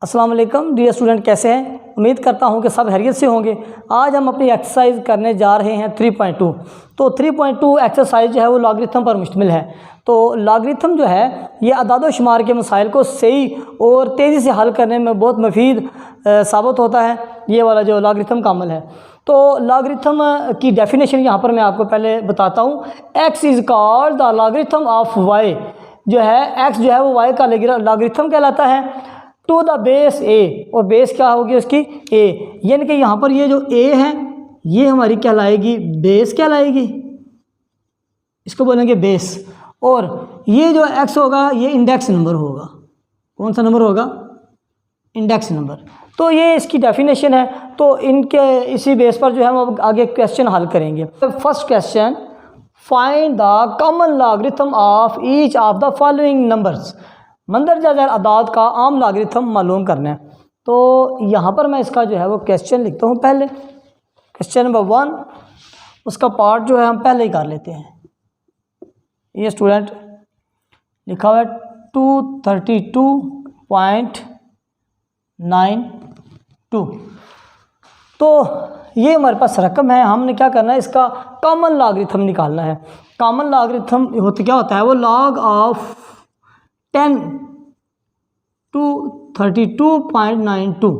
अस्सलाम वालेकुम dear student, कैसे हैं? उम्मीद करता हूं कि सब खैरियत से होंगे। आज हम अपनी एक्सरसाइज करने जा रहे हैं 3.2। तो 3.2 एक्सरसाइज जो है वो लॉगरिथम पर मुश्तमिल है। तो लॉगरिथम जो है ये अदाद व शुमार के मसाइल को सही और तेज़ी से हल करने में बहुत मुफीद साबित होता है, ये वाला जो लॉगरिथम का अमल है। तो लॉगरिथम की डेफिनेशन यहाँ पर मैं आपको पहले बताता हूँ। X is called the logarithm of y. जो है एक्स जो है वो वाई का लॉगरिथम कहलाता है टू द बेस ए, और बेस क्या होगी उसकी ए, यानी कि यहाँ पर ये जो ए है ये हमारी कहलाएगी बेस कहलाएगी, इसको बोलेंगे बेस। और ये जो एक्स होगा ये इंडेक्स नंबर होगा। कौन सा नंबर होगा? Index number. तो ये इसकी डेफिनेशन है। तो इनके इसी बेस पर जो है हम आगे क्वेश्चन हल करेंगे। First question, find the common logarithm of each of the following numbers. मंदरजा झैल अदाद का आम लॉगरिथम मालूम करना है। तो यहाँ पर मैं इसका जो है वो क्वेश्चन लिखता हूँ। पहले क्वेश्चन नंबर 1, उसका पार्ट जो है हम पहले ही कर लेते हैं। ये स्टूडेंट लिखा हुआ है 232.92। तो ये हमारे पास रकम है, हमने क्या करना है, इसका कॉमन लॉगरिथम निकालना है। कॉमन लॉगरिथम क्या होता है? वो लॉग ऑफ 10 to 32.92।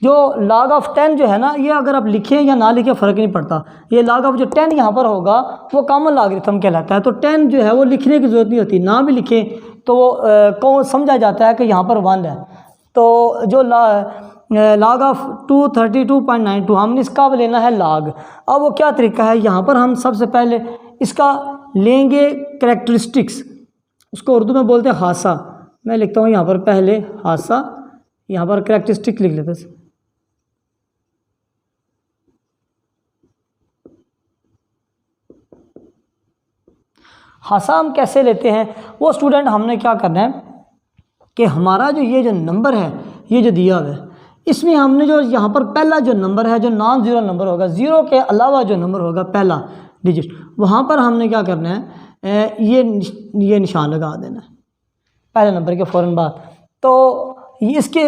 जो log ऑफ 10 जो है ना, ये अगर आप लिखें या ना लिखें फ़र्क नहीं पड़ता। ये log ऑफ जो 10 यहाँ पर होगा वो कॉमन लॉगरिथम कहलाता है। तो 10 जो है वो लिखने की ज़रूरत नहीं होती, ना भी लिखें तो वो कौन समझा जाता है कि यहाँ पर 1 है। तो जो log ऑफ 232.92 हमने इसका लेना है log। अब वो क्या तरीका है, यहाँ पर हम सबसे पहले इसका लेंगे करेक्टरिस्टिक्स, उसको उर्दू में बोलते हैं हासा। मैं लिखता हूँ यहाँ पर पहले हासा, यहाँ पर करेक्टरिस्टिक लिख लेते हैं। हासा हम कैसे लेते हैं वो स्टूडेंट, हमने क्या करना है कि हमारा जो ये जो नंबर है ये जो दिया हुआ है, इसमें हमने जो यहाँ पर पहला जो नंबर है जो नॉन ज़ीरो नंबर होगा, ज़ीरो के अलावा जो नंबर होगा पहला डिजिट, वहाँ पर हमने क्या करना है, ये निशान लगा देना है पहले नंबर के फ़ौरन बाद। तो इसके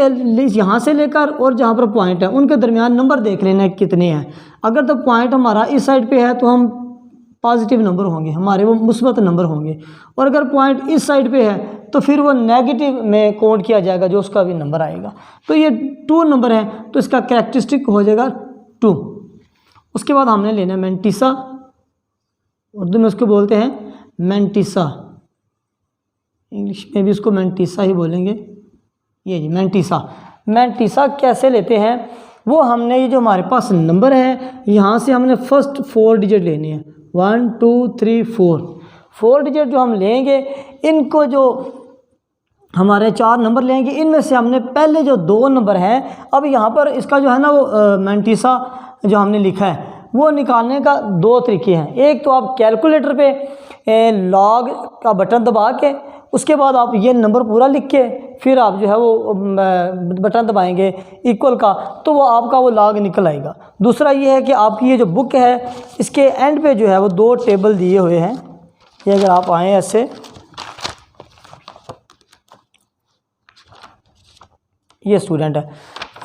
यहाँ से लेकर और जहाँ पर पॉइंट है उनके दरमियान नंबर देख लेना है कितने हैं। अगर तो पॉइंट हमारा इस साइड पे है तो हम पॉजिटिव नंबर होंगे, हमारे वो मुस्बत नंबर होंगे। और अगर पॉइंट इस साइड पे है तो फिर वो नेगेटिव में काउंट किया जाएगा, जो उसका भी नंबर आएगा। तो ये 2 नंबर है तो इसका कैरेक्टरिस्टिक हो जाएगा 2। उसके बाद हमने लेना है मैंटिसा, उर्दू में उसको बोलते हैं मैंटिसा, इंग्लिश में भी उसको मैंटिसा ही बोलेंगे। ये जी मैंटिसा। मैंटिसा कैसे लेते हैं वो, हमने ये जो हमारे पास नंबर है यहाँ से हमने फर्स्ट 4 डिजिट लेने हैं, 1 2 3 4 डिजिट जो हम लेंगे, इनको जो हमारे 4 नंबर लेंगे, इनमें से हमने पहले जो 2 नंबर हैं, अब यहाँ पर इसका जो है ना वो मैंटिसा जो हमने लिखा है वो निकालने का 2 तरीके हैं। एक तो आप कैलकुलेटर पे लॉग का बटन दबा के उसके बाद आप ये नंबर पूरा लिख के फिर आप जो है वो बटन दबाएंगे इक्वल का, तो वो आपका वो लॉग निकल आएगा। दूसरा ये है कि आपकी ये जो बुक है इसके एंड पे जो है वो 2 टेबल दिए हुए हैं। ये अगर आप आएँ ऐसे, ये स्टूडेंट है,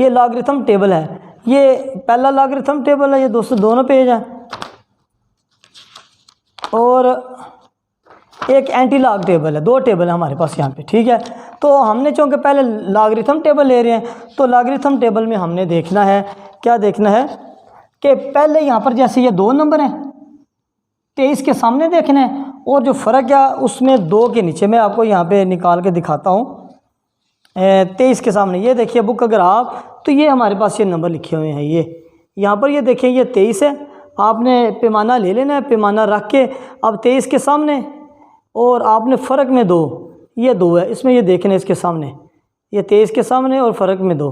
ये लॉगरिथम टेबल है, ये पहला लॉगरिथम टेबल है, ये दोनों पेज हैं। और एक एंटी लॉग टेबल है, 2 टेबल है हमारे पास यहाँ पे, ठीक है। तो हमने चूँकि पहले लॉगरिथम टेबल ले रहे हैं तो लॉगरिथम टेबल में हमने देखना है, क्या देखना है कि पहले यहाँ पर जैसे ये 2 नंबर हैं 23 के सामने देखना है, और जो फ़र्क है उसमें 2 के नीचे, मैं आपको यहाँ पे निकाल के दिखाता हूँ। 23 के सामने ये देखिए बुक अगर आप, तो ये हमारे पास ये नंबर लिखे हुए हैं, ये यहाँ पर ये देखें ये 23 है। आपने पैमाना ले लेना है, पैमाना रख के अब 23 के सामने, और आपने फ़र्क में 2, ये 2 है इसमें, ये देखना इसके सामने, ये 23 के सामने और फ़र्क में 2,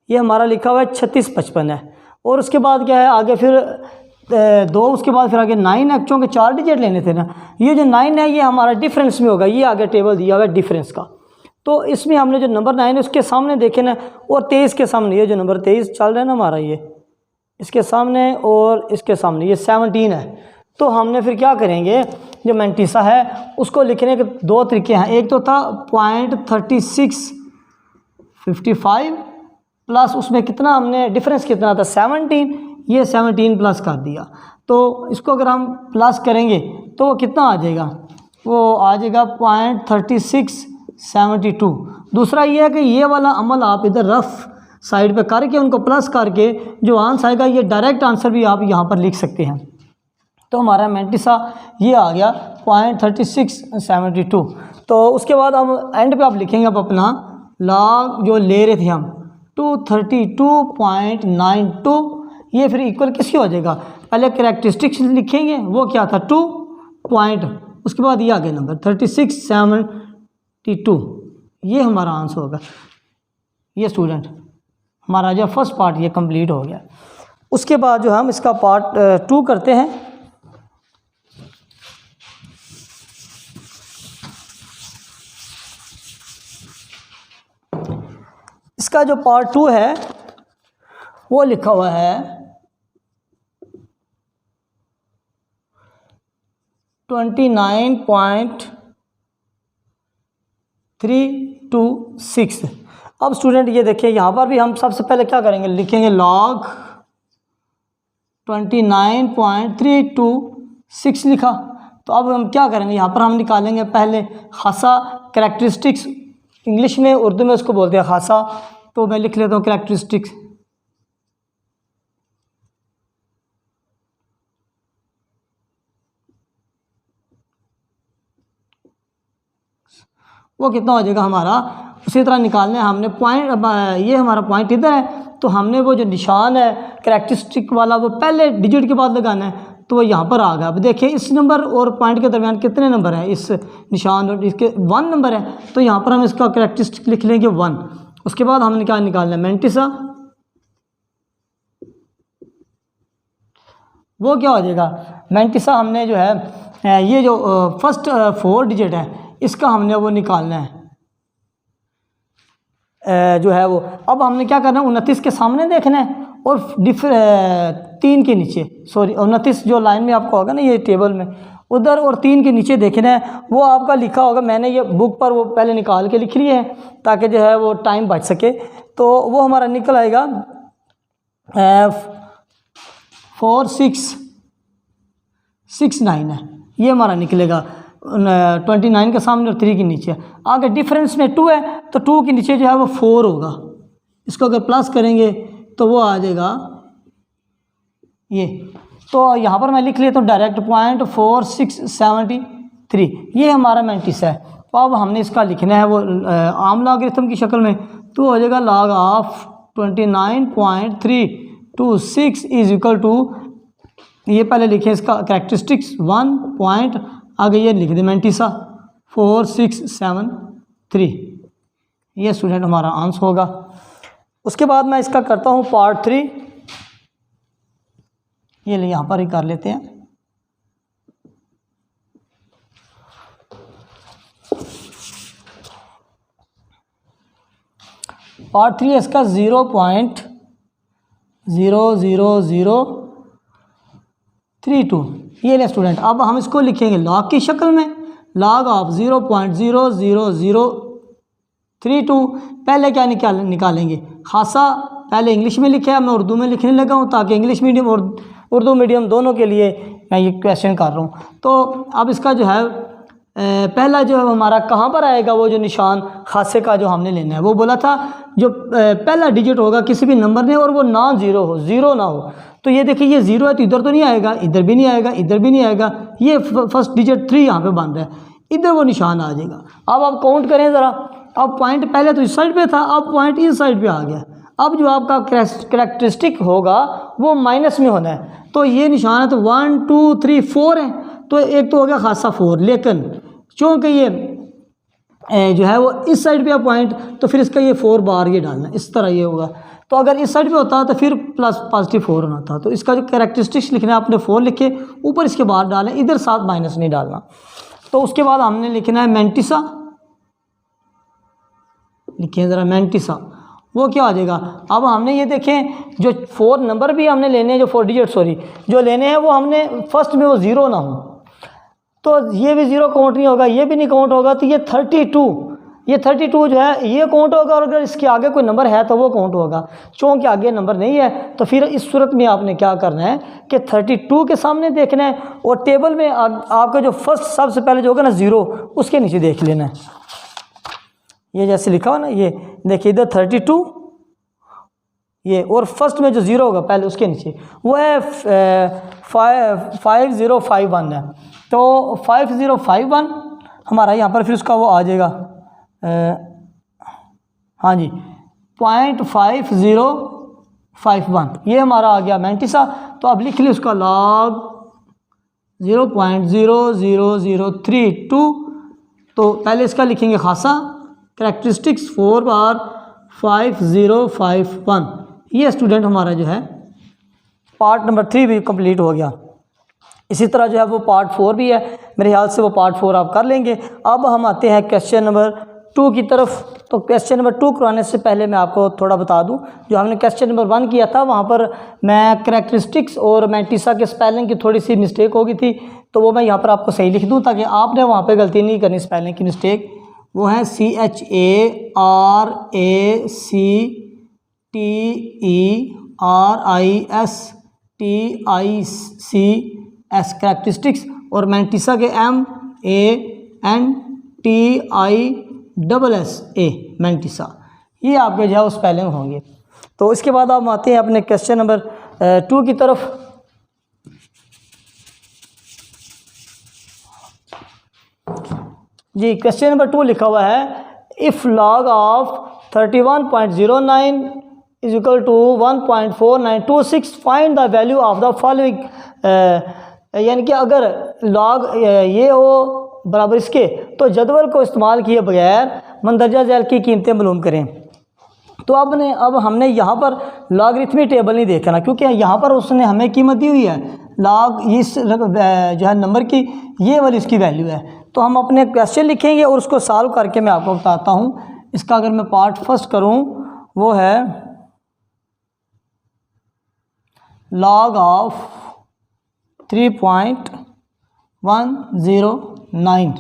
ये हमारा लिखा हुआ है 3655 है। और उसके बाद क्या है आगे फिर 2, उसके बाद फिर आगे 9 है, क्योंकि 4 डिजिट लेने थे ना। ये जो 9 है ये हमारा डिफरेंस में होगा, ये आगे टेबल दिया हुआ है डिफरेंस का। तो इसमें हमने जो नंबर 9 है उसके सामने देखे ना, और 23 के सामने ये जो नंबर 23 चल रहा है ना हमारा, ये इसके सामने और इसके सामने ये 17 है। तो हमने फिर क्या करेंगे, जो मैंटिसा है उसको लिखने के 2 तरीके हैं। एक तो था 0.36 55 प्लस उसमें कितना हमने डिफरेंस कितना था 17, ये 17 प्लस कर दिया। तो इसको अगर हम प्लस करेंगे तो वो कितना आ जाएगा, वो आ जाएगा 0.3672। दूसरा ये है कि ये वाला अमल आप इधर रफ साइड पे करके उनको प्लस करके जो आंसर आएगा ये डायरेक्ट आंसर भी आप यहाँ पर लिख सकते हैं। तो हमारा मेंटिसा ये आ गया 0.3672। तो उसके बाद हम एंड पे आप लिखेंगे आप अपना लॉग जो ले रहे थे हम 232.92, ये फिर इक्वल किसकी हो जाएगा, पहले कैरेक्टरिस्टिक्स लिखेंगे वो क्या था 2 पॉइंट, उसके बाद ये आ गया नंबर 3672, ये हमारा आंसर होगा। ये स्टूडेंट हमारा जो फर्स्ट पार्ट ये कंप्लीट हो गया। उसके बाद जो हम इसका पार्ट 2 करते हैं। इसका जो पार्ट 2 है वो लिखा हुआ है 29.326। अब स्टूडेंट ये देखिए यहाँ पर भी हम सबसे पहले क्या करेंगे, लिखेंगे लॉग 29.326 लिखा। तो अब हम क्या करेंगे, यहाँ पर हम निकालेंगे पहले खासा कैरेक्टरिस्टिक्स, इंग्लिश में उर्दू में उसको बोलते हैं खासा, तो मैं लिख लेता हूँ कैरेक्टरिस्टिक्स। वो कितना हो जाएगा हमारा, उसी तरह निकालना है हमने पॉइंट, ये हमारा पॉइंट इधर है तो हमने वो जो निशान है कैरेक्टरिस्टिक वाला वो पहले डिजिट के बाद लगाना है, तो वो यहाँ पर आ गया। अब देखिए इस नंबर और पॉइंट के दरमियान कितने नंबर हैं, इस निशान और इसके 1 नंबर है, तो यहाँ पर हम इसका कैरेक्टरिस्टिक लिख लेंगे 1। उसके बाद हमने क्या निकालना है मेंटिसा, वो क्या हो जाएगा मेंटिसा, हमने जो है ये जो फर्स्ट 4 डिजिट है इसका हमने वो निकालना है जो है वो। अब हमने क्या करना है 29 के सामने देखना है और 3 के नीचे, सॉरी 29 जो लाइन में आपको होगा ना ये टेबल में उधर, और 3 के नीचे देखना है, वो आपका लिखा होगा, मैंने ये बुक पर वो पहले निकाल के लिख लिए है ताकि जो है वो टाइम बच सके। तो वो हमारा निकल आएगा 4669 है, ये हमारा निकलेगा 29 के सामने और 3 के नीचे। आगे डिफरेंस में 2 है तो 2 के नीचे जो है वो 4 होगा, इसको अगर प्लस करेंगे तो वो आ जाएगा ये। तो यहाँ पर मैं लिख लेता हूँ डायरेक्ट 0.4673, ये हमारा मेंटिस है। तो अब हमने इसका लिखना है वो आम लॉगरिथम की शक्ल में, तो हो जाएगा log of 29.326 is equal to, ये पहले लिखें इसका कैरेक्टरिस्टिक्स 1 पॉइंट, आगे ये लिख दें मेंटिसा 4673, ये स्टूडेंट हमारा आंसर होगा। उसके बाद मैं इसका करता हूँ पार्ट 3, ये ले यहाँ पर ही कर लेते हैं। पार्ट 3 इसका 0.00032, ये ले स्टूडेंट। अब हम इसको लिखेंगे लॉग की शक्ल में, लॉग ऑफ 0.00032। पहले क्या निकालेंगे खासा, पहले इंग्लिश में लिखा है, मैं उर्दू में लिखने लगा हूँ ताकि इंग्लिश मीडियम और उर्दू मीडियम दोनों के लिए मैं ये क्वेश्चन कर रहा हूँ। तो अब इसका जो है पहला जो है हमारा कहाँ पर आएगा, वो जो निशान खासे का जो हमने लेना है, वो बोला था जो पहला डिजिट होगा किसी भी नंबर में और वो नॉन ज़ीरो हो, ज़ीरो ना हो। तो ये देखिए ये 0 है तो इधर तो नहीं आएगा, इधर भी नहीं आएगा, इधर भी नहीं आएगा, ये फर्स्ट डिजिट 3 यहाँ पे बन रहा है, इधर वो निशान आ जाएगा। अब आप काउंट करें ज़रा, अब पॉइंट पहले तो इस साइड पे था, अब पॉइंट इस साइड पे आ गया। अब जो आपका कैरेक्टरिस्टिक होगा वो माइनस में होना है, तो ये निशान है तो 1 2 3 4 है, तो एक तो हो गया खासा 4, लेकिन चूँकि ये जो है वो इस साइड पे पॉइंट, तो फिर इसका ये 4 बार ये डालना, इस तरह ये होगा। तो अगर इस साइड पे होता तो फिर प्लस पॉजिटिव 4 होना था। तो इसका जो कैरेक्टरिस्टिक्स लिखना है आपने 4 लिखे, ऊपर इसके बाद डालें, इधर साथ माइनस नहीं डालना। तो उसके बाद हमने लिखना है मेंटिसा, लिखिए ज़रा मेंटिसा, वो क्या आ जाएगा। अब हमने ये देखें जो 4 नंबर भी हमने लेने हैं, जो 4 डिजिट सॉरी जो लेने हैं, वो हमने फर्स्ट में वो 0 ना हो, तो ये भी 0 काउंट नहीं होगा, ये भी नहीं काउंट होगा, तो ये 32 ये 32 जो है ये काउंट होगा, और अगर इसके आगे कोई नंबर है तो वो काउंट होगा। चूँकि आगे नंबर नहीं है तो फिर इस सूरत में आपने क्या करना है कि 32 के सामने देखना है, और टेबल में आपका जो फर्स्ट सबसे पहले जो होगा ना 0 उसके नीचे देख लेना है। ये जैसे लिखा हुआ ना, ये देखिए इधर 32 ये, और फर्स्ट में जो 0 होगा पहले उसके नीचे वो है 5051 है। तो 5051 हमारा यहाँ पर फिर उसका वो आ जाएगा हाँ जी 0.5051, ये हमारा आ गया मैंटिसा। तो अब लिख लिया उसका log 0.00032। तो पहले इसका लिखेंगे खासा करैक्टरिस्टिक्स 4/5051। ये स्टूडेंट हमारा जो है पार्ट नंबर 3 भी कंप्लीट हो गया। इसी तरह जो है वो पार्ट 4 भी है, मेरे ख्याल से वो पार्ट 4 आप कर लेंगे। अब हम आते हैं क्वेश्चन नंबर 2 की तरफ। तो क्वेश्चन नंबर 2 करवाने से पहले मैं आपको थोड़ा बता दूं, जो हमने क्वेश्चन नंबर 1 किया था वहाँ पर मैं करैक्टरिस्टिक्स और मैंटिसा के स्पेलिंग की थोड़ी सी मिस्टेक हो गई थी, तो वो मैं यहाँ पर आपको सही लिख दूँ ताकि आपने वहाँ पर गलती नहीं करनी। स्पेलिंग की मिस्टेक वो है CHARACTERISTICS करैक्टरिस्टिक्स, और मैंटिसा के MANTISSA मैंटिसा, ये आपके जो है वो स्पेलिंग होंगे। तो इसके बाद आप आते हैं अपने क्वेश्चन नंबर 2 की तरफ। जी क्वेश्चन नंबर 2 लिखा हुआ है if log of 31.09 is equal to 1.4926 find the value of the following. यानी कि अगर log ये हो बराबर इसके, तो जदवल को इस्तेमाल किए बगैर मंदरजा झैल की कीमतें मालूम करें। तो अब हमने यहाँ पर लॉगरिथमिक टेबल नहीं देखना, क्योंकि यहाँ पर उसने हमें कीमत दी हुई है लॉग इस जो है नंबर की, ये वाली इसकी वैल्यू है। तो हम अपने क्वेश्चन लिखेंगे और उसको सॉल्व करके मैं आपको बताता हूँ। इसका अगर मैं पार्ट फर्स्ट करूँ वो है log ऑफ 3.109।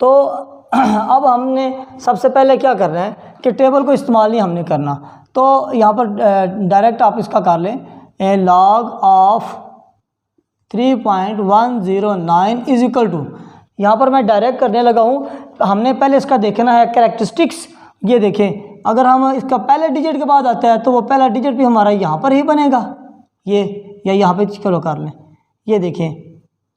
तो अब हमने सबसे पहले क्या करना है कि टेबल को इस्तेमाल नहीं हमने करना, तो यहाँ पर डायरेक्ट आप इसका कर लें log of 3.109 is equal to, यहाँ पर मैं डायरेक्ट करने लगा हूँ। हमने पहले इसका देखना है कैरेक्टरिस्टिक्स। ये देखें अगर हम इसका पहले डिजिट के बाद आता है तो वो पहला डिजिट भी हमारा यहाँ पर ही बनेगा, ये या यहाँ पे चलो कर लें। ये देखें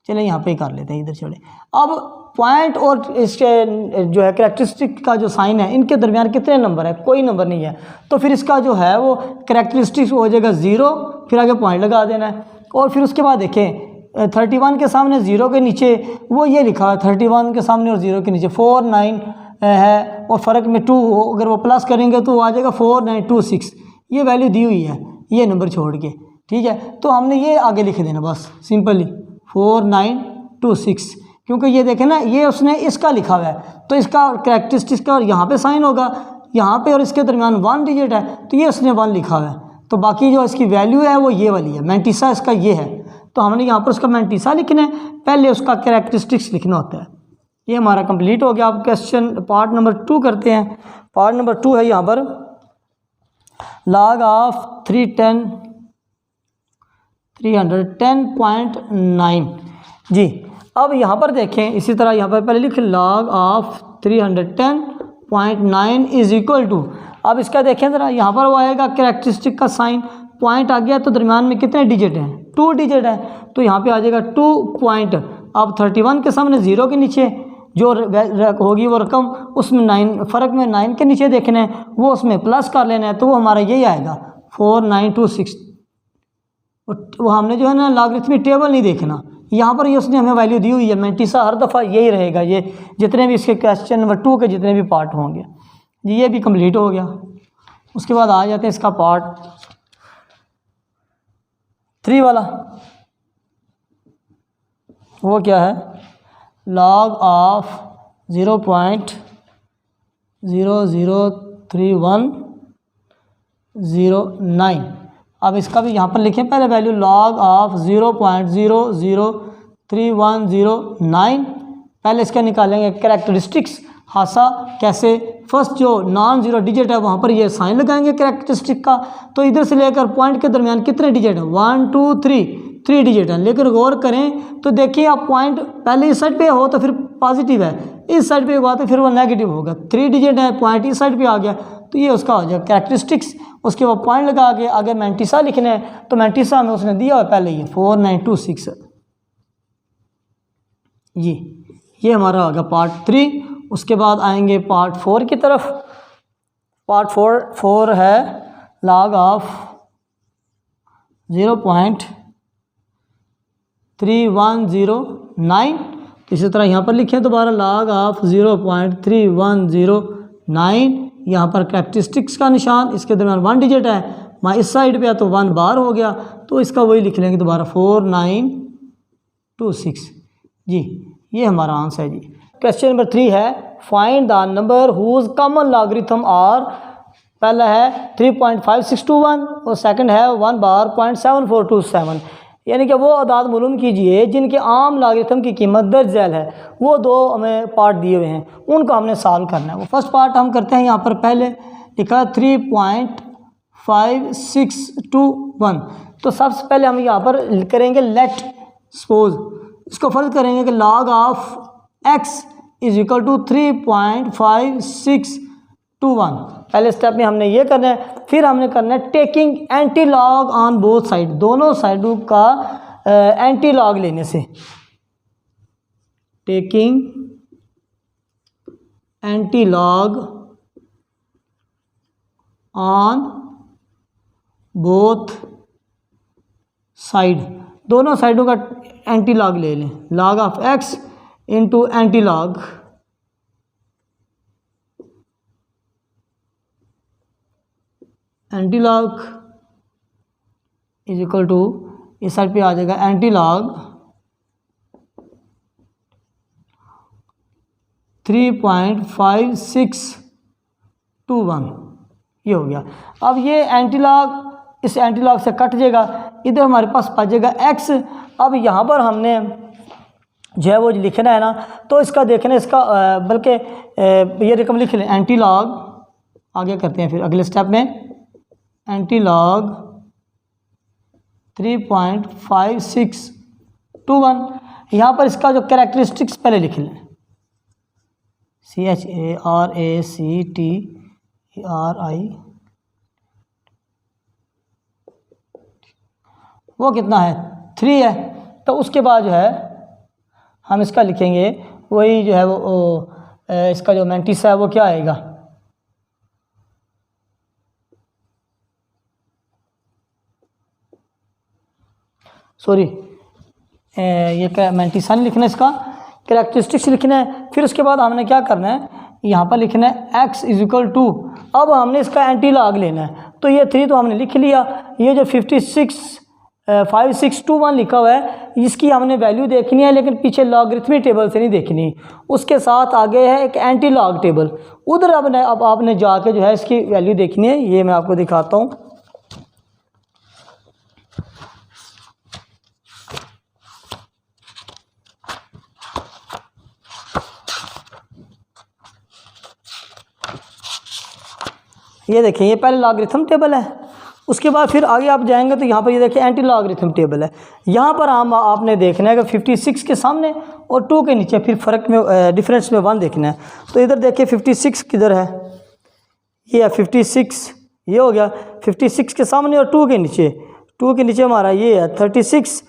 चलें यहाँ पे ही कर लेते हैं, इधर चले। अब पॉइंट और इसके जो है कैरेक्टरिस्टिक का जो साइन है इनके दरमियान कितने नंबर है, कोई नंबर नहीं है। तो फिर इसका जो है वो कैरेक्टरिस्टिक्स हो जाएगा 0, फिर आगे पॉइंट लगा देना है। और फिर उसके बाद देखें 31 के सामने 0 के नीचे वो ये लिखा है 31 के सामने और 0 के नीचे 49 है, और फ़र्क में 2 अगर वो प्लस करेंगे तो वो आ जाएगा 4926। ये वैल्यू दी हुई है ये नंबर छोड़ के, ठीक है। तो हमने ये आगे लिख देना बस सिंपली 4926, क्योंकि ये देखें ना ये उसने इसका लिखा हुआ है तो इसका कैरेक्टरिस्टिक्स का यहाँ पे साइन होगा, यहाँ पे और इसके दरमियान 1 डिजिट है तो ये उसने 1 लिखा हुआ है। तो बाकी जो इसकी वैल्यू है वो ये वाली है, मैंटिसा इसका ये है। तो हमने यहाँ पर उसका मैंटिसा लिखना है, पहले उसका कैरेक्टरिस्टिक्स लिखना होता है। ये हमारा कंप्लीट हो गया। अब क्वेश्चन पार्ट नंबर 2 करते हैं। पार्ट नंबर 2 है यहाँ पर log ऑफ 310.9। जी अब यहाँ पर देखें इसी तरह यहाँ पर पहले लिख log of 310.9 is equal to, अब इसका देखें ज़रा यहाँ पर वो आएगा कैरेक्टरिस्टिक का साइन, पॉइंट आ गया तो दरमियान में कितने डिजिट हैं, 2 डिजिट है। तो यहाँ पे आ जाएगा 2 पॉइंट। अब 31 के सामने 0 के नीचे जो होगी वो रकम उसमें 9 फ़र्क में 9 के नीचे देखना है, वो उसमें प्लस कर लेना है, तो वो हमारा यही आएगा 4926। वो हमने जो है ना लॉगरिथमिक टेबल नहीं देखना, यहाँ पर ये उसने हमें वैल्यू दी हुई है। मैंटिसा हर दफ़ा यही रहेगा, ये जितने भी इसके क्वेश्चन नंबर 2 के जितने भी पार्ट होंगे। जी ये भी कंप्लीट हो गया। उसके बाद आ जाते हैं इसका पार्ट 3 वाला। वो क्या है log ऑफ 0.003109। अब इसका भी यहाँ पर लिखें पहले वैल्यू log ऑफ 0.0031009। पहले इसका निकालेंगे कैरेक्टरिस्टिक्स, हासा कैसे, फर्स्ट जो नॉन ज़ीरो डिजिट है वहाँ पर ये साइन लगाएंगे कैरेक्टरिस्टिक का। तो इधर से लेकर पॉइंट के दरमियान कितने डिजिट हैं, 1 2 3 डिजिट हैं। लेकिन गौर करें तो देखिए आप पॉइंट पहले इस साइड पे हो तो फिर पॉजिटिव है, इस साइड पे हुआ तो फिर वो नेगेटिव होगा। 3 डिजिट है, पॉइंट इस साइड पे आ गया तो ये उसका हो जाएगा कैरेक्टरिस्टिक्स। उसके बाद पॉइंट लगा के आगे मैंटिसा लिखना है, तो मैंटिसा में उसने दिया हुआ पहले ये 4926 जी। ये हमारा होगा पार्ट 3। उसके बाद आएंगे पार्ट 4 की तरफ। पार्ट 4 है लॉग ऑफ 0.3109। इसी तरह यहाँ पर लिखें दोबारा लॉग ऑफ 0.3109। यहाँ पर कैरेक्टरिस्टिक्स का निशान, इसके दरमियान 1 डिजिट है, वहाँ इस साइड पे है तो 1 बार हो गया, तो इसका वही लिख लेंगे दोबारा 4926 जी। ये हमारा आंसर है जी। क्वेश्चन नंबर 3 है find the number whose common logarithm are, पहला है 3.5621 और सेकंड है 1 बार 0.7427। यानी कि वो अदाद मालूम कीजिए जिनके आम लॉगरिथम की कीमत दर्ज झैल है। वो दो हमें पार्ट दिए हुए हैं, उनको हमने सॉल्व करना है। वो फर्स्ट पार्ट हम करते हैं, यहाँ पर पहले लिखा 3.5621। तो सबसे पहले हम यहाँ पर करेंगे लेट सपोज, इसको फर्ज करेंगे कि log of x is equal to 3.5621। पहले स्टेप में हमने ये करना है। फिर हमने करना है taking anti log on both side, दोनों साइडों का एंटी लॉग लेने से, taking anti log on both side, दोनों साइडों का एंटी लॉग ले लें। Log of x into anti log is equal to, इस साइड पे आ जाएगा एंटी लॉग 3.5621। ये हो गया। अब ये एंटी लॉग इस एंटी लॉग से कट जाएगा, इधर हमारे पास बच जाएगा x। अब यहाँ पर हमने जो है वो लिखना है ना, तो इसका देखना इसका बल्कि ये रकम लिख लें, एंटी लॉग आगे करते हैं फिर अगले स्टेप में, एंटी लॉग 3.5621। यहाँ पर इसका जो कैरेक्टरिस्टिक्स पहले लिख लें, CHARACTERI, वो कितना है 3 है। तो उसके बाद जो है हम इसका लिखेंगे वही जो है वो इसका जो मैंटिसा है वो क्या आएगा, सॉरी ये क्या मैंटिसा नहीं लिखना, इसका कैरेक्टरिस्टिक्स लिखना है। फिर उसके बाद हमने क्या करना है, यहाँ पर लिखना है x इज इक्वल टू, अब हमने इसका एंटी लॉग लेना है। तो ये 3 तो हमने लिख लिया, ये जो 5621 लिखा हुआ है इसकी हमने वैल्यू देखनी है, लेकिन पीछे लॉगरिथमिक टेबल से नहीं देखनी। उसके साथ आगे है एक एंटी लॉग टेबल, उधर अब आपने जाके जो है इसकी वैल्यू देखनी है। ये मैं आपको दिखाता हूँ। ये देखिए ये पहले लॉगरिथम टेबल है, उसके बाद फिर आगे आप जाएंगे तो यहाँ पर ये देखिए एंटी लॉगरिथम टेबल है। यहाँ पर हम आपने देखना है कि 56 के सामने और 2 के नीचे, फिर फ़र्क में डिफरेंस में 1 देखना है। तो इधर देखिए 56 किधर है, ये है 56, ये हो गया 56 के सामने और 2 के नीचे, 2 के नीचे हमारा ये है 36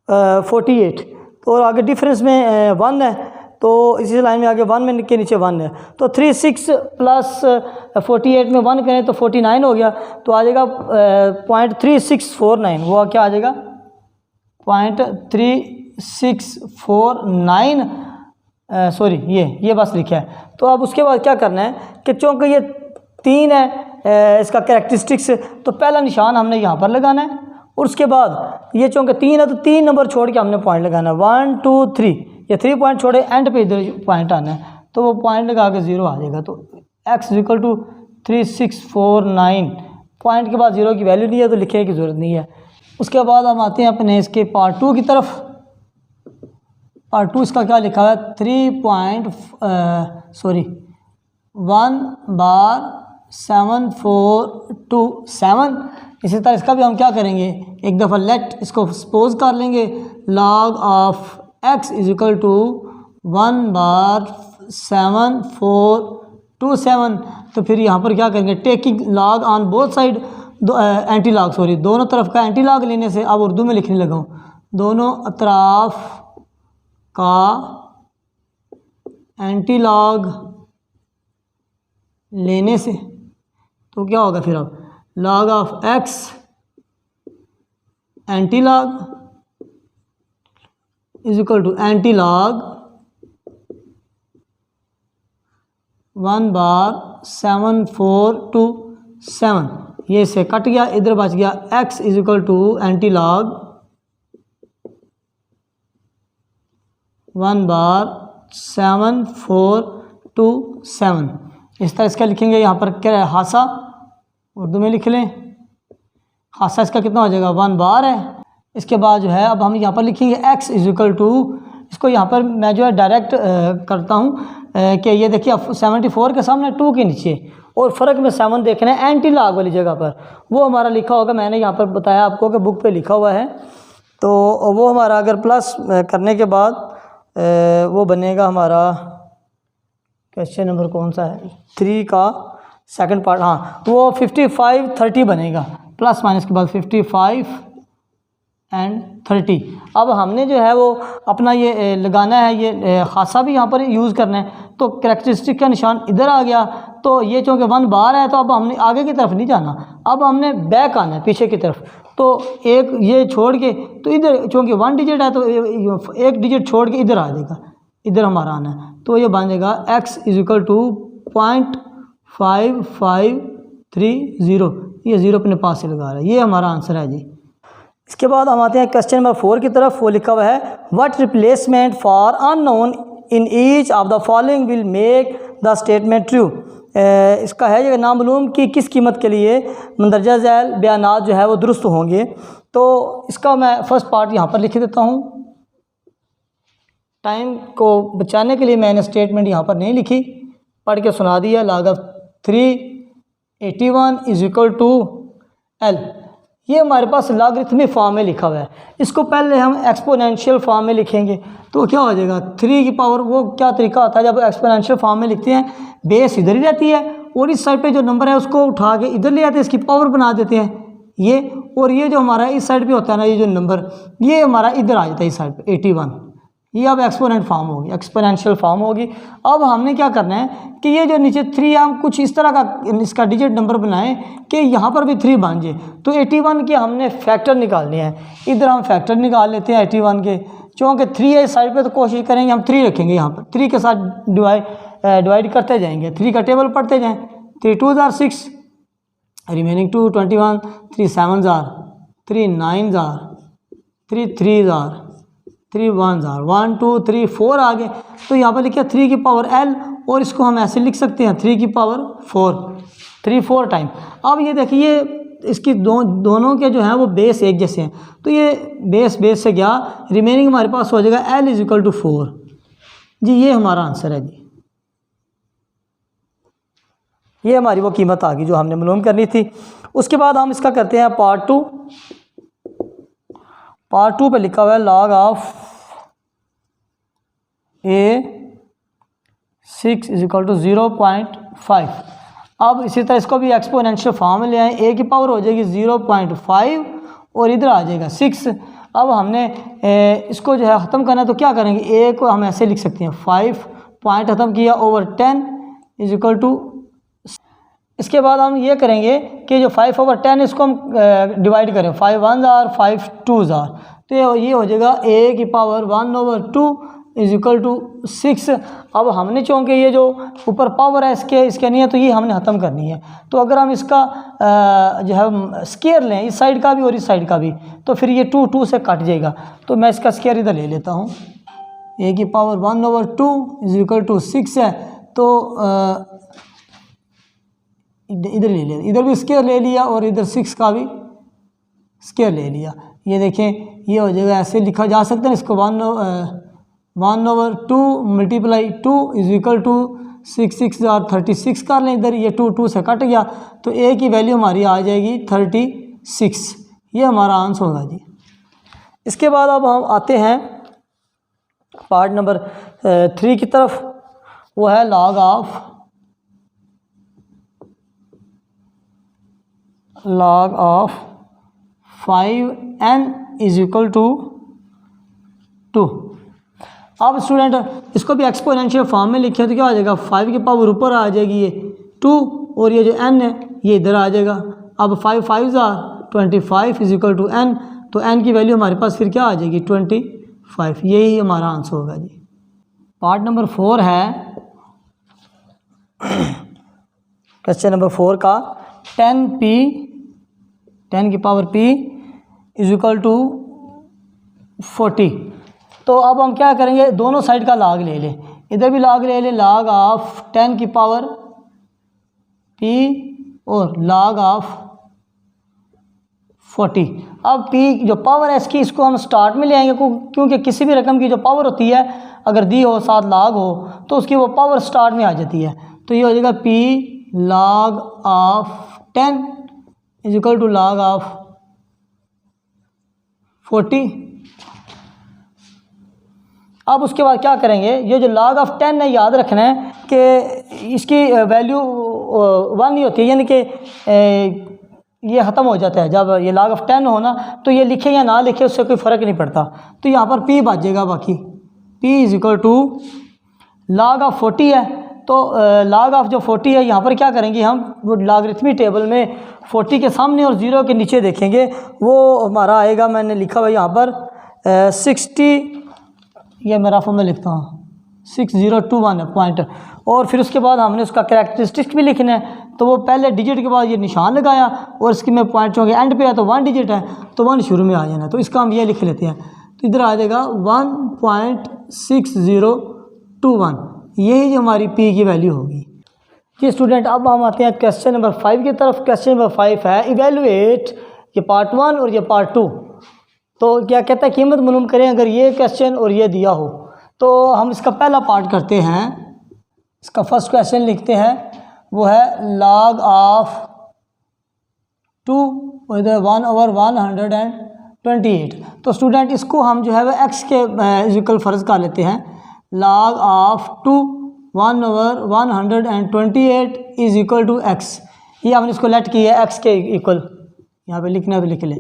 48, और आगे डिफरेंस में 1 है। तो इसी लाइन में आगे 1 में के नीचे 1 है, तो 36 प्लस 48 में 1 करें तो 49 हो गया। तो आ जाएगा 0.3649, वो क्या आ जाएगा 0.3649, सॉरी ये बस लिखा है। तो अब उसके बाद क्या करना है कि चूँकि ये 3 है इसका कैरेक्टरिस्टिक्स, तो पहला निशान हमने यहाँ पर लगाना है, और उसके बाद ये चूँकि 3 है तो 3 नंबर छोड़ के हमने पॉइंट लगाना है, 1 2 3, ये 3 पॉइंट छोड़े एंड पे इधर पॉइंट आना है, तो वो पॉइंट लगा के 0 आ जाएगा। तो x इक्वल टू 3649, पॉइंट के बाद 0 की वैल्यू नहीं है तो लिखने की ज़रूरत नहीं है। उसके बाद हम आते हैं अपने इसके पार्ट 2 की तरफ। पार्ट 2 इसका क्या लिखा है 3. 1/742/7। इसी तरह इसका भी हम क्या करेंगे, एक दफ़ा लेट इसको सपोज कर लेंगे, log of x is equal to 1/7427। तो फिर यहाँ पर क्या करेंगे, taking log on both side, anti log sorry, दोनों तरफ का एंटी लॉग लेने से, अब उर्दू में लिखने लगा हूँ, दोनों अतराफ का एंटी लॉग लेने से, तो क्या होगा फिर अब log of x anti log is equal to anti log 1/7427। ये से कट गया, इधर बच गया x is equal to anti log 1/7427। इस तरह इसका लिखेंगे। यहाँ पर क्या है, हासा उर्दू में लिख लें, हासा इसका कितना हो जाएगा, 1 बार है। इसके बाद जो है अब हम यहाँ पर लिखेंगे x इज इक्वल टू, इसको यहाँ पर मैं जो है डायरेक्ट करता हूँ कि ये देखिए 74 के सामने 2 के नीचे, और फ़र्क में 7 देखना है एंटी लॉग वाली जगह पर, वो हमारा लिखा होगा, मैंने यहाँ पर बताया आपको कि बुक पे लिखा हुआ है, तो वो हमारा अगर प्लस करने के बाद वो बनेगा हमारा, क्वेश्चन नंबर कौन सा है, 3 का सेकंड पार्ट, हाँ, वो 55-30 बनेगा, प्लस माइनस के बाद 55 एंड 30। अब हमने जो है वो अपना ये लगाना है, ये खासा भी यहाँ पर यूज़ करना है, तो कैरेक्टरिस्टिक का निशान इधर आ गया, तो ये चूँकि 1 बार है, तो अब हमने आगे की तरफ नहीं जाना, अब हमने बैक आना है पीछे की तरफ, तो एक ये छोड़ के, तो इधर चूँकि 1 डिजिट है तो एक डिजिट छोड़ के इधर आ जाएगा, इधर हमारा आना है, तो ये बन जाएगा x इज इक्वल टू 0.5530, ये 0 अपने पास से लगा रहा है, ये हमारा आंसर है जी। इसके बाद हम आते हैं क्वेश्चन नंबर 4 की तरफ। वो लिखा हुआ है what replacement for unknown in each of the following will make the statement true. इसका है ये नामालूम कि किस कीमत के लिए मंदरजा झैल बयानात जो है वो दुरुस्त होंगे। तो इसका मैं फर्स्ट पार्ट यहाँ पर लिख देता हूँ, टाइम को बचाने के लिए मैंने स्टेटमेंट यहाँ पर नहीं लिखी, पढ़ के सुना दिया। log of 381 is equal to L, ये हमारे पास लॉगरिथमिक फॉर्म में लिखा हुआ है, इसको पहले हम एक्सपोनेंशियल फॉर्म में लिखेंगे, तो क्या हो जाएगा 3 की पावर, वो क्या तरीका होता है जब एक्सपोनेंशियल फॉर्म में लिखते हैं, बेस इधर ही रहती है और इस साइड पे जो नंबर है उसको उठा के इधर ले आते हैं, इसकी पावर बना देते हैं ये, और ये जो हमारा इस साइड पे होता है ना, ये जो नंबर ये हमारा इधर आ जाता है इस साइड पे 81, ये अब एक्सपोनेंट फॉर्म होगी, एक्सपोनेंशियल फॉर्म होगी। अब हमने क्या करना है कि ये जो नीचे 3 हम कुछ इस तरह का इसका डिजिट नंबर बनाएं कि यहाँ पर भी 3 बन जाए, तो 81 के हमने फैक्टर निकालने हैं, इधर हम फैक्टर निकाल लेते हैं 81 के, चूँकि 3 है इस साइड पे तो कोशिश करेंगे हम 3 रखेंगे यहाँ पर, 3 के साथ डिवाइड करते जाएंगे, 3 का टेबल पढ़ते जाएँ, 3 2 jar 6, remaining 2 21, 3 7 jar 3 9 jar 3 3 jar 3 1 jar 1 2 3 4 आ गए, तो यहाँ पर लिखा 3 की पावर L, और इसको हम ऐसे लिख सकते हैं 3 की पावर 4, 3 4 टाइम। अब ये देखिए इसकी दोनों के जो हैं वो बेस एक जैसे हैं, तो ये बेस से गया, रिमेनिंग हमारे पास हो जाएगा L इज इक्वल टू 4 जी, ये हमारा आंसर है जी। ये हमारी वो कीमत आ गई जो हमने मालूम करनी थी। उसके बाद हम इसका करते हैं पार्ट 2। पार्ट 2 पे लिखा हुआ है log of A6 is equal to 0.5। अब इसी तरह इसको भी एक्सपोनेंशियल फॉर्म में ले आए, a की पावर हो जाएगी 0.5 और इधर आ जाएगा 6। अब हमने इसको जो है ख़त्म करना है, तो क्या करेंगे, a को हम ऐसे लिख सकते हैं 5 पॉइंट ख़त्म किया ओवर 10 इज इक्वल टू, इसके बाद हम ये करेंगे कि जो 5 ओवर 10 इसको हम डिवाइड करें, 5 1 जार 5 2 जार, तो ये हो जाएगा a की power 1 over 2 is equal to 6। अब हमने चूँकि ये जो ऊपर पावर है इसके नहीं है, तो ये हमने ख़त्म करनी है, तो अगर हम इसका जो है स्केयर लें इस साइड का भी और इस साइड का भी, तो फिर ये 2 2 से कट जाएगा, तो मैं इसका स्केयर इधर ले लेता हूँ, a की power 1 over 2 is equal to 6 है, तो इधर ले लिया, इधर भी स्केयर ले लिया और इधर 6 का भी स्केयर ले लिया। ये देखें ये हो जाएगा, ऐसे लिखा जा सकता है इसको 1 over 2 multiply 2 is equal to 6 6 जार 36 कर लें इधर, ये 2 2 से कट गया तो ए की वैल्यू हमारी आ जाएगी 36। ये हमारा आंसर होगा जी। इसके बाद अब हम आते हैं पार्ट नंबर 3 की तरफ, वो है log of 5n is equal to 2। अब स्टूडेंट इसको भी एक्सपोनेंशियल फॉर्म में लिखे तो क्या हो जाएगा, 5 की पावर ऊपर आ जाएगी ये 2 और ये जो n है ये इधर आ जाएगा। अब 5 5 25 इज इक्वल टू n, तो n की वैल्यू हमारे पास फिर क्या आ जाएगी 25। यही हमारा आंसर होगा जी। पार्ट नंबर 4 है क्वेश्चन नंबर 4 का 10 की power p is equal to 40। तो अब हम क्या करेंगे, दोनों साइड का लॉग ले लें, इधर भी लॉग ले लें, लॉग ऑफ 10 की पावर p और लॉग ऑफ 40। अब p जो पावर है इसकी, इसको हम स्टार्ट में ले आएंगे क्योंकि किसी भी रकम की जो पावर होती है अगर दी हो साथ लॉग हो तो उसकी वो पावर स्टार्ट में आ जाती है। तो ये हो जाएगा p log of 10 is equal to log of 40। अब उसके बाद क्या करेंगे, ये जो log ऑफ 10 है याद रखना है कि इसकी वैल्यू 1 ही होती है, यानी कि ये ख़त्म हो जाता है जब ये log ऑफ 10 हो ना, तो ये लिखे या ना लिखे उससे कोई फ़र्क नहीं पड़ता। तो यहाँ पर p बचेगा, बाकी p is equal to log of 40 है। तो log ऑफ जो 40 है यहाँ पर क्या करेंगे हम, वो लॉगरिथमिक टेबल में 40 के सामने और 0 के नीचे देखेंगे, वो हमारा आएगा, मैंने लिखा हुआ यहाँ पर 60, ये मेरा फॉर्म में लिखता हूँ 6021 है पॉइंटर। और फिर उसके बाद हमने उसका कैरेक्टरिस्टिक्स भी लिखना है, तो वो पहले डिजिट के बाद ये निशान लगाया और इसकी में पॉइंट चूँकि एंड पे है तो 1 डिजिट है तो 1 शुरू में आ जाना, तो इसका हम ये लिख लेते हैं। तो इधर आ जाएगा 1.6021, यही जो हमारी p की वैल्यू होगी। कि स्टूडेंट अब हम आते हैं क्वेश्चन नंबर 5 की तरफ। क्वेश्चन नंबर 5 है इवेलुएट, ये पार्ट 1 और ये पार्ट 2। तो क्या कहता है, कीमत मालूम करें अगर ये क्वेश्चन और ये दिया हो। तो हम इसका पहला पार्ट करते हैं, इसका फर्स्ट क्वेश्चन लिखते हैं, वो है log ऑफ 2 और इधर 1/128। तो स्टूडेंट इसको हम जो है वह x के इक्वल फ़र्ज़ कर लेते हैं। log of 2 1/128 is equal to x, ये हमने इसको लेट किया है x के इक्वल, यहाँ पे लिखना तो लिख ले।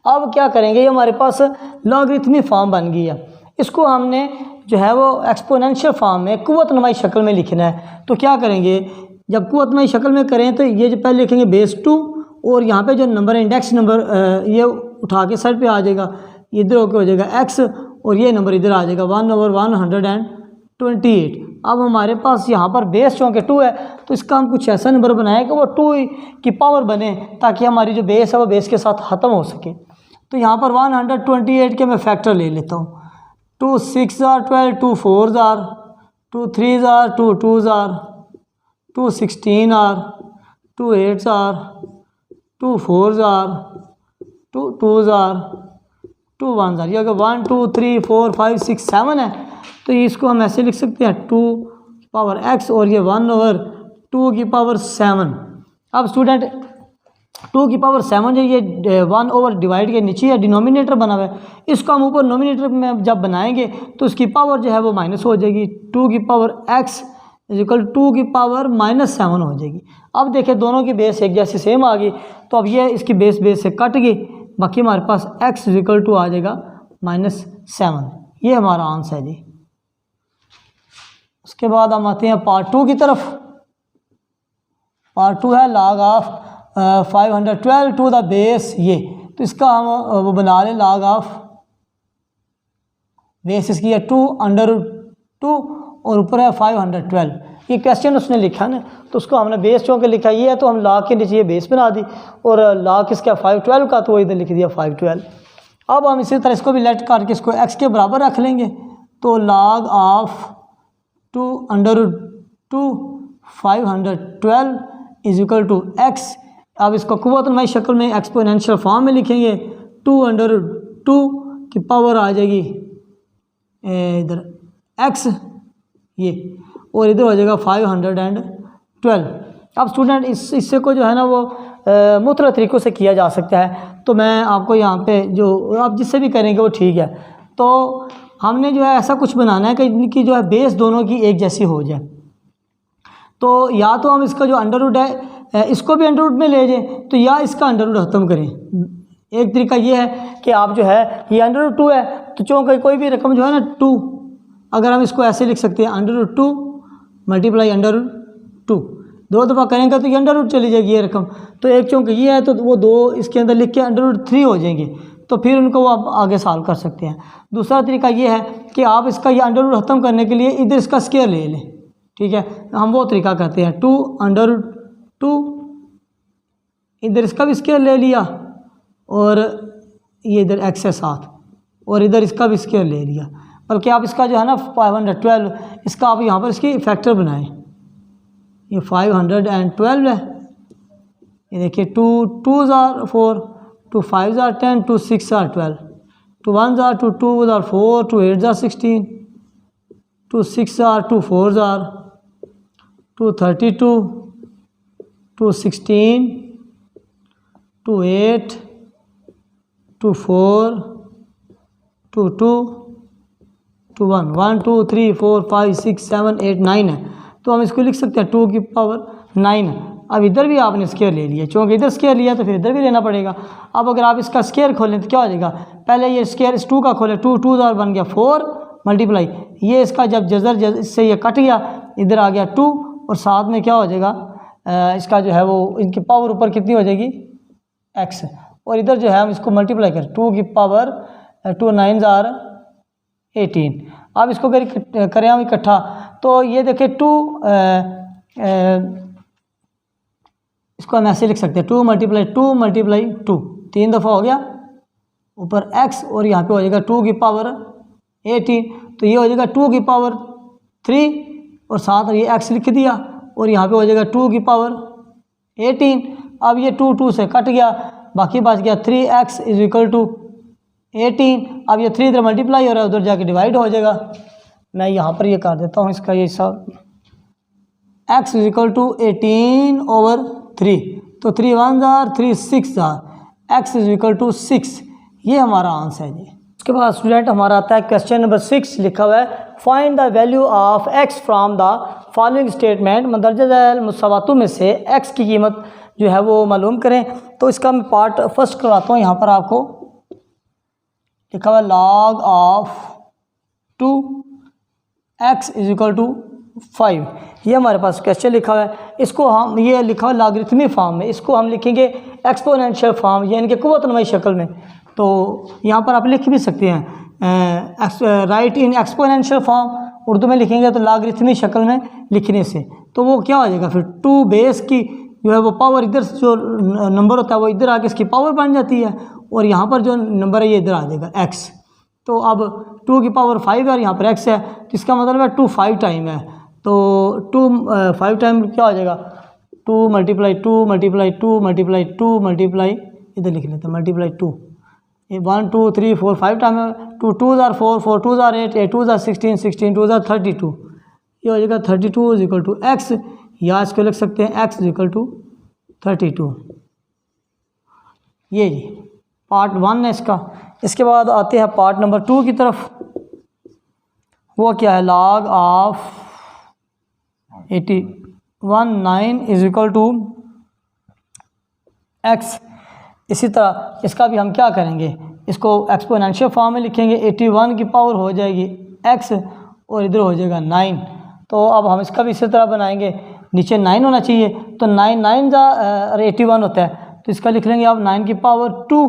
अब क्या करेंगे, ये हमारे पास लॉगरिथमिक फॉर्म बन गई है, इसको हमने जो है वो एक्सपोनेंशियल फॉर्म में कुव्वतनुमाई शक्ल में लिखना है। तो क्या करेंगे, जब कुव्वतनुमाई शक्ल में करें तो ये जो पहले लिखेंगे बेस 2 और यहाँ पे जो नंबर है इंडेक्स नंबर ये उठा के साइड पे आ जाएगा, इधर होकर हो जाएगा x और ये नंबर इधर आ जाएगा 1/128। अब हमारे पास यहाँ पर बेस चूँकि 2 है तो इसका हम कुछ ऐसा नंबर बनाएं कि वो 2 की पावर बने, ताकि हमारी जो बेस है वो बेस के साथ ख़त्म हो सके। तो यहाँ पर 128 के मैं फैक्टर ले लेता हूँ। 2 6 12, 2 4 2 3 2 2 2 16 2 8 2 4 2 2 2 1 ये अगर 1 2 3 4 5 6 7 है तो इसको हम ऐसे लिख सकते हैं 2 की पावर x और ये 1/2 की पावर 7। अब स्टूडेंट 2 की पावर 7 जो ये 1 ओवर डिवाइड के नीचे है डिनोमिनेटर बना हुआ है, इसको हम ऊपर नोमिनेटर में जब बनाएंगे तो इसकी पावर जो है वो माइनस हो जाएगी। 2 की पावर x इज इक्वल 2 की पावर -7 हो जाएगी। अब देखिए दोनों की बेस एक जैसी सेम आ गई, तो अब ये इसकी बेस से कट गई, बाकी हमारे पास x इज इक्वल टू आ जाएगा -7। ये हमारा आंसर है जी। उसके बाद हम आते हैं पार्ट 2 की तरफ। पार्ट 2 है log of 512 to the base, ये तो इसका हम वो बना लें log ऑफ बेस इसकी है 2/2 और ऊपर है 512। ये क्वेश्चन उसने लिखा ना, तो उसको हमने बेस चूँकि लिखा ये है तो हम log के नीचे ये बेस बना दी और log किसका 512 का, तो वो इधर लिख दिया 512। अब हम इसी तरह इसको भी लेट करके इसको x के बराबर रख लेंगे। तो log of 2/2 512 is equal to x। अब इसको कुव्वतनुमाई शक्ल में एक्सपोनेंशियल फॉर्म में लिखेंगे। 2/2 की पावर आ जाएगी इधर x ये, और इधर हो जाएगा 512। अब स्टूडेंट इससे को जो है ना वो मुख्तलिफ तरीक़ों से किया जा सकता है। तो मैं आपको यहाँ पे जो आप जिससे भी करेंगे वो ठीक है। तो हमने जो है ऐसा कुछ बनाना है कि इनकी जो है बेस दोनों की एक जैसी हो जाए। तो या तो हम इसका जो अंडर रूट है इसको भी अंडर रूट में ले जाएं, तो या इसका अंडर रूट ख़त्म करें। एक तरीका ये है कि आप जो है ये अंडर रूट 2 है, तो चूँकि कोई भी रकम जो है ना 2, अगर हम इसको ऐसे लिख सकते हैं under root 2 multiply under root 2, 2 दफ़ा करेंगे तो ये अंडर रूट चली जाएगी ये रकम। तो एक चूँकि ये है तो वो 2 इसके अंदर लिख के अंडर रूट 3 हो जाएंगे, तो फिर उनको वो आप आगे सॉल्व कर सकते हैं। दूसरा तरीका ये है कि आप इसका ये अंडर रूट ख़त्म करने के लिए इधर इसका स्क्वायर ले लें, ठीक है। हम वो तरीका करते हैं 2 अंडर रूट 2, इधर इसका भी स्क्वायर ले लिया और ये इधर x है 7 और इधर इसका भी स्क्वायर ले लिया। बल्कि आप इसका जो है ना 512 इसका आप यहाँ पर इसकी फैक्टर बनाएं। ये 512 है, ये देखिए 2 2s are 4, 2 5s are 10, 2 6 are 12, 2 1s are 2, 2s are 4, 2 8s are 16, 2 6 are 2 4s are 2 32, 2 16, 2 8, 2 4, 2 2, 2 1, 1 2 3 4 5 6 7 8 9 है। तो हम इसको लिख सकते हैं 2 की पावर 9। अब इधर भी आपने स्क्वायर ले लिया, चूँकि इधर स्क्वायर लिया तो फिर इधर भी लेना पड़ेगा। अब अगर आप इसका स्क्वायर खोलें तो क्या हो जाएगा, पहले ये स्क्वायर इस 2 का खोले, 2 2 बन गया 4 मल्टीप्लाई ये इसका जब जजर इससे ये कट गया इधर आ गया 2 और साथ में क्या हो जाएगा इसका जो है वो इनकी पावर ऊपर कितनी हो जाएगी x, और इधर जो है हम इसको मल्टीप्लाई करें 2 की पावर 2 9s are 18। अब इसको करें हम इकट्ठा तो ये देखिए 2 इसको हम ऐसे लिख सकते हैं 2 मल्टीप्लाई 2 3 दफ़ा हो गया ऊपर x और यहाँ पे हो जाएगा 2 की पावर 18, तो ये हो जाएगा 2 की पावर 3 और साथ ये x लिख दिया और यहाँ पे हो जाएगा 2 की पावर 18। अब ये 2 2 से कट गया, बाकी बच गया 3x इज इक्वल टू 18। अब ये 3 इधर मल्टीप्लाई हो रहा है उधर जाके डिवाइड हो जाएगा। मैं यहाँ पर ये कर देता हूँ इसका ये सब x इज इक्वल टू 18/3, तो 3 1s are 3 6s are x is equal to 6। ये हमारा आंसर है जी। उसके बाद स्टूडेंट हमारा आता है क्वेश्चन नंबर 6, लिखा हुआ है find the value of x from the following statement, मंदरजा झैल मुसव्वतों में से x की कीमत जो है वो मालूम करें। तो इसका मैं पार्ट फर्स्ट करवाता हूँ। यहाँ पर आपको लिखा हुआ log of 2x is equal to 5, ये हमारे पास क्वेश्चन लिखा हुआ है। इसको हम ये लिखा हुआ लॉगरिथमिक फॉर्म में, इसको हम लिखेंगे एक्सपोनेंशियल फॉर्म यानी कि कुव्वतनुमाई शक्ल में। तो यहाँ पर आप लिख भी सकते हैं right in exponential form, Urdu में लिखेंगे तो लॉगरिथमिक शक्ल में लिखने से तो वो क्या हो जाएगा फिर 2 बेस की जो है वो पावर इधर जो नंबर होता है वो इधर आके इसकी पावर बन जाती है और यहाँ पर जो नंबर है ये इधर आ जाएगा x। तो अब 2 की पावर 5 है और यहाँ पर x है, तो इसका मतलब है 2 5 टाइम है। तो 2 5 टाइम क्या हो जाएगा 2 मल्टीप्लाई 2 मल्टीप्लाई 2 मल्टीप्लाई 2 मल्टीप्लाई इधर लिख लेते हैं मल्टीप्लाई 2, ये 1 2 3 4 5 टाइम है। 2 2s are 4, 4 2s are 8, 8 2s are 16, 16 2s are 32, ये हो जाएगा 32 इज इक्वल टू x, या इसको लिख सकते हैं x इज इक्वल टू 32। ये जी पार्ट 1 है इसका। इसके बाद आते हैं पार्ट नंबर 2 की तरफ। वो क्या है log of 81 is equal to x। इसी तरह इसका भी हम क्या करेंगे, इसको एक्सपोनेंशियल फॉर्म में लिखेंगे। 81 की पावर हो जाएगी x और इधर हो जाएगा 9। तो अब हम इसका भी इसी तरह बनाएंगे, नीचे 9 होना चाहिए, तो 9 9 और 81 होता है, तो इसका लिख लेंगे आप 9 की पावर 2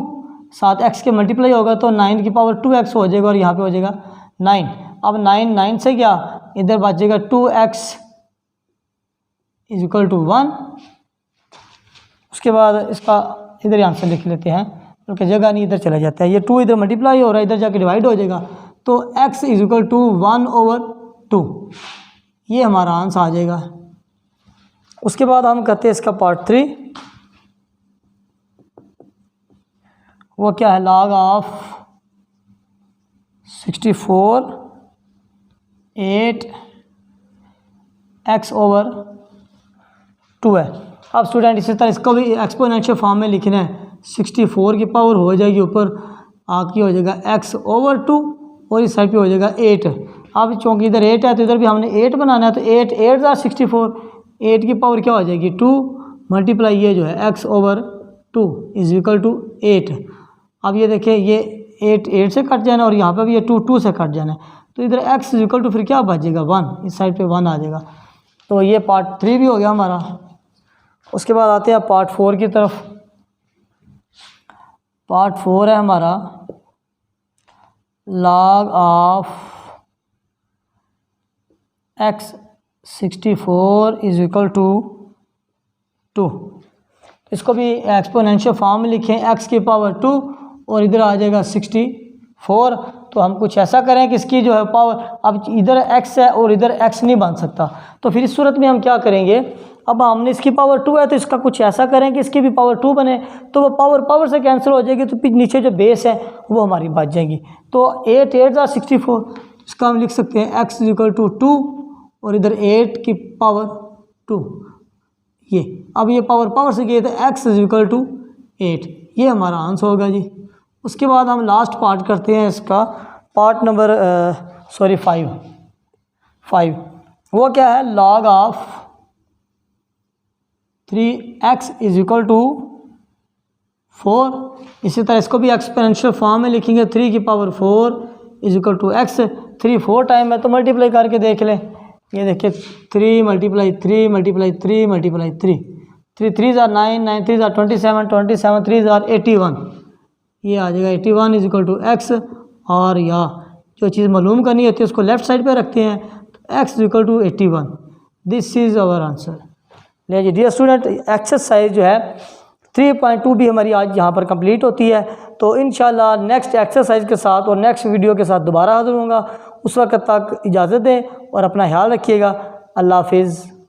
साथ x के मल्टीप्लाई होगा तो 9 की पावर 2x हो जाएगा और यहाँ पे हो जाएगा 9। अब 9 9 से क्या इधर बचेगा 2x इज इक्वल टू 1। उसके बाद इसका इधर यहाँ से लिख लेते हैं क्योंकि जगह नहीं, इधर चला जाता है, ये 2 इधर मल्टीप्लाई हो रहा है इधर जाके डिवाइड हो जाएगा, तो x इज इक्वल टू 1/2, ये हमारा आंसर आ जाएगा। उसके बाद हम करते हैं इसका पार्ट 3। वो क्या है लॉग ऑफ 64 8 x/2 है। अब स्टूडेंट इसी तरह इसको भी एक्सपोनेंशियल फॉर्म में लिखना है। 64 की पावर हो जाएगी ऊपर आपकी हो जाएगा x/2 और इस साइड पे हो जाएगा 8। अब चूँकि इधर 8 है तो इधर भी हमने 8 बनाना है, तो 8 8 जार 64, 8 की पावर क्या हो जाएगी 2 मल्टीप्लाई ये जो है x/2 इज इक्वल टू 8। अब ये देखिए ये 8 8 से कट जाना और यहाँ पे भी ये 2 2 से कट जाना है, तो इधर x इज इक्वल टू फिर क्या बचेगा 1, इस साइड पे 1 आ जाएगा। तो ये पार्ट 3 भी हो गया हमारा। उसके बाद आते हैं पार्ट 4 की तरफ। पार्ट 4 है हमारा log of x/64 is equal to 2। इसको भी एक्सपोनेंशियल फॉर्म में लिखें, x की पावर 2 और इधर आ जाएगा 64। तो हम कुछ ऐसा करें कि इसकी जो है पावर, अब इधर x है और इधर x नहीं बन सकता, तो फिर इस सूरत में हम क्या करेंगे, अब हमने इसकी पावर 2 है तो इसका कुछ ऐसा करें कि इसकी भी पावर 2 बने, तो वो पावर पावर से कैंसिल हो जाएगी, तो फिर नीचे जो बेस है वो हमारी बच जाएगी। तो 8 8 जार 64, इसका हम लिख सकते हैं x इज इक्वल टू 2 और इधर 8 की पावर 2। ये अब ये पावर पावर से किए तो x इज इक्वल टू 8, ये हमारा आंसर होगा जी। उसके बाद हम लास्ट पार्ट करते हैं इसका, पार्ट नंबर 5। वो क्या है, log of 3x is equal to 4। इसी तरह इसको भी एक्सपोनेंशियल फॉर्म में लिखेंगे, 3 की power 4 is equal to x। 3 4 time है तो मल्टीप्लाई करके देख लें, ये देखिए 3 मल्टीप्लाई 3 मल्टीप्लाई 3 मल्टीप्लाई 3, 3 3 जार 9, 9 3 जार 27, 27 3 जार 81, ये आ जाएगा 81 इज इक्वल टू x। और या जो चीज़ मालूम करनी होती है उसको लेफ्ट साइड पे रखते हैं, तो x is equal to 81। This is our answer. ले जी डियर स्टूडेंट, एक्सरसाइज जो है 3.2 भी हमारी आज यहाँ पर कंप्लीट होती है। तो इंशाल्लाह नेक्स्ट एक्सरसाइज के साथ और नेक्स्ट वीडियो के साथ दोबारा हाजिर होऊंगा। उस वक्त तक इजाज़त दें और अपना ख्याल रखिएगा। अल्लाह हाफिज़।